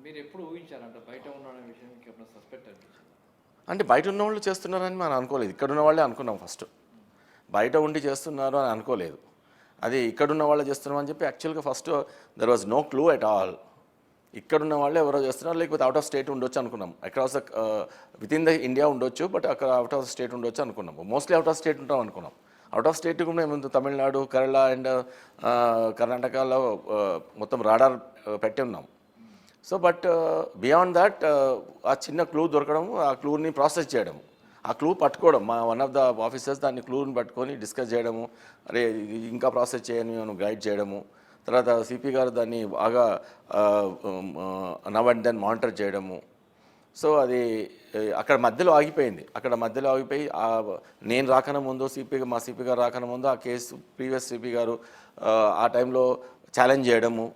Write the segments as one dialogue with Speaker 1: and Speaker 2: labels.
Speaker 1: మీరు ఎప్పుడు ఊహించారంట బయట ఉన్నాడనే విషయం మీకు ఎప్పుడు సస్పెక్ట్ అనిపించింది?
Speaker 2: అంటే బయట ఉన్న వాళ్ళు చేస్తున్నారని మనం అనుకోలేదు, ఇక్కడ ఉన్న వాళ్ళే అనుకున్నాం ఫస్ట్. బయట ఉండి చేస్తున్నారు అని అనుకోలేదు, అది ఇక్కడున్న వాళ్ళే చేస్తున్నాం అని చెప్పి. యాక్చువల్గా first there was no clue at all. ఇక్కడున్న వాళ్ళే ఎవరో చేస్తున్నారు, లేకపోతే అవుట్ ఆఫ్ స్టేట్ ఉండొచ్చు అనుకున్నాం. Across the with in the India ఉండొచ్చు, బట్ అక్కడ అవుట్ ఆఫ్ స్టేట్ ఉండొచ్చు అనుకున్నాం. మోస్ట్లీ అవుట్ ఆఫ్ స్టేట్ ఉంటాం అనుకున్నాం. అవుట్ ఆఫ్ స్టేట్ కూడా ఏముంది, తమిళనాడు, కేరళ అండ్ కర్ణాటకలో మొత్తం రాడార్ పెట్టి ఉన్నాం. సో బట్ బియాండ్ దట్ ఆ చిన్న క్లూ దొరకడం, ఆ క్లూని ప్రాసెస్ చేయడం, ఆ క్లూ పట్టుకోవడం, మా వన్ ఆఫ్ ద ఆఫీసర్స్ దాన్ని క్లూని పట్టుకొని డిస్కస్ చేయడము, అరే ఇంకా ప్రాసెస్ చేయని మనం గైడ్ చేయడము. తర్వాత సిపి గారు దాన్ని బాగా నవ్ అండ్ దెన్ మానిటర్ చేయడము. సో అది అక్కడ మధ్యలో ఆగిపోయింది. అక్కడ మధ్యలో ఆగిపోయి నేను రాకన ముందు మా సిపి గారు రాకన ముందు ఆ కేసు ప్రీవియస్ సిపి గారు ఆ టైంలో ఛాలెంజ్ చేయడము.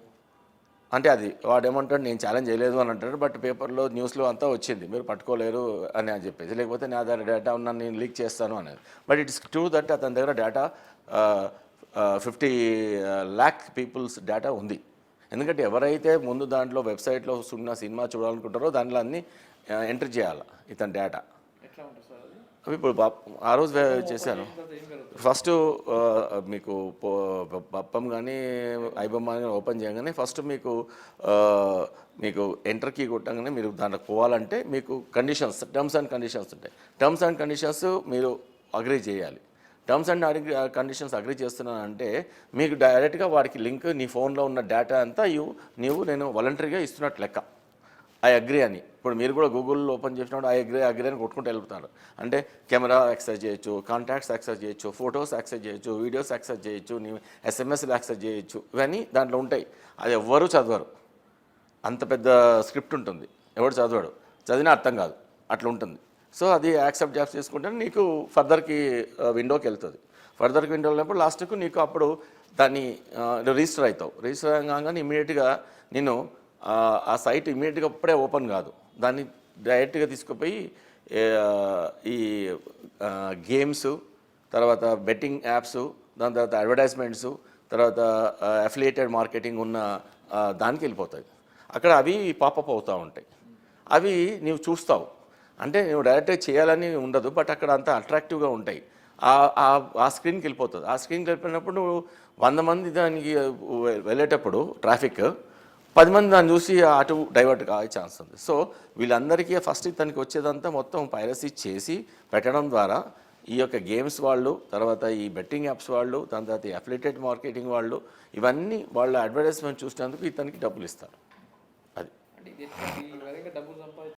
Speaker 2: అంటే అది వాడు ఏమంటాడు, నేను ఛాలెంజ్ చేయలేదు అని అంటాడు, బట్ పేపర్లో న్యూస్లో అంతా వచ్చింది మీరు పట్టుకోలేరు అని చెప్పేసి, లేకపోతే నా దగ్గర డేటా ఉన్నా నేను లీక్ చేస్తాను అనేది. బట్ ఇట్స్ ట్రూ దట్ అతని దగ్గర డేటా 50 lakh పీపుల్స్ డేటా ఉంది. ఎందుకంటే ఎవరైతే ముందు దాంట్లో వెబ్సైట్లో ఉన్న సినిమా చూడాలనుకుంటారో దాంట్లో అన్నీ ఎంట్రీ చేయాలి ఇతని డేటా.
Speaker 1: ఎట్లా ఉంటుంది సార్ అది?
Speaker 2: అవి ఇప్పుడు ఆ రోజు చేశాను. ఫస్ట్ మీకు బప్పం కానీ ఐబొమ్మ కానీ ఓపెన్ చేయగానే ఫస్ట్ మీకు ఎంటర్ కీ కొట్టగానే మీరు దాంట్లో పోవాలంటే మీకు కండిషన్స్, టర్మ్స్ అండ్ కండిషన్స్ ఉంటాయి. టర్మ్స్ అండ్ కండిషన్స్ మీరు అగ్రీ చేయాలి. టర్మ్స్ అండ్ కండిషన్స్ అగ్రీ చేస్తున్నానంటే మీకు డైరెక్ట్గా వాడికి లింక్, నీ ఫోన్లో ఉన్న డేటా అంతా నేను వాలంటరీగా ఇస్తున్నట్టు లెక్క. ఐ అగ్రీ అని. ఇప్పుడు మీరు కూడా గూగుల్లో ఓపెన్ చేసినప్పుడు ఐ అగ్రీ అని కొట్టుకుంటూ వెళ్తున్నారు. అంటే కెమెరా యాక్సెస్ చేయొచ్చు, కాంటాక్ట్స్ యాక్సెస్ చేయొచ్చు, ఫొటోస్ యాక్సెస్ చేయొచ్చు, వీడియోస్ యాక్సెస్ చేయొచ్చు, నీ ఎస్ఎంఎస్లు యాక్సెస్ చేయొచ్చు. ఇవన్నీ దాంట్లో ఉంటాయి. అది ఎవ్వరూ చదవరు. అంత పెద్ద స్క్రిప్ట్ ఉంటుంది, ఎవరు చదవడు, చదివినా అర్థం కాదు, అట్లా ఉంటుంది. సో అది యాక్సెప్ట్ చేసుకుంటే నీకు ఫర్దర్కి విండోకి వెళ్తుంది. ఫర్దర్కి విండో వెళ్ళినప్పుడు లాస్ట్కు నీకు అప్పుడు దాన్ని రిజిస్టర్ అవుతావు. రిజిస్టర్ కాగానే ఇమీడియట్గా నేను ఆ సైట్ ఇమీడియట్గా అప్పుడే ఓపెన్ కాదు, దాన్ని డైరెక్ట్గా తీసుకుపోయి ఈ గేమ్స్, తర్వాత బెట్టింగ్ యాప్స్, దాని తర్వాత అడ్వర్టైజ్మెంట్స్, తర్వాత అఫిలియేటెడ్ మార్కెటింగ్ ఉన్న దానికి వెళ్ళిపోతాయి. అక్కడ అవి పాపప్ అవుతూ ఉంటాయి. అవి నీవు చూస్తావు. అంటే నువ్వు డైరెక్ట్గా చేయాలని ఉండదు, బట్ అక్కడ అంతా అట్రాక్టివ్గా ఉంటాయి. ఆ స్క్రీన్కి వెళ్ళిపోతుంది. ఆ స్క్రీన్కి వెళ్ళిపోయినప్పుడు నువ్వు 100 మంది దానికి వెళ్ళేటప్పుడు ట్రాఫిక్ 10 మంది దాన్ని చూసి అటు డైవర్ట్ కావే ఛాన్స్ ఉంది. సో వీళ్ళందరికీ ఫస్ట్ ఇతనికి వచ్చేదంతా మొత్తం పైరసీ చేసి పెట్టడం ద్వారా ఈ యొక్క గేమ్స్ వాళ్ళు, తర్వాత ఈ బెట్టింగ్ యాప్స్ వాళ్ళు, దాని తర్వాత ఈ అఫిలియేటెడ్ మార్కెటింగ్ వాళ్ళు, ఇవన్నీ వాళ్ళ అడ్వర్టైజ్మెంట్ చూసినందుకు ఇతనికి డబ్బులు ఇస్తారు. అది
Speaker 1: అంటే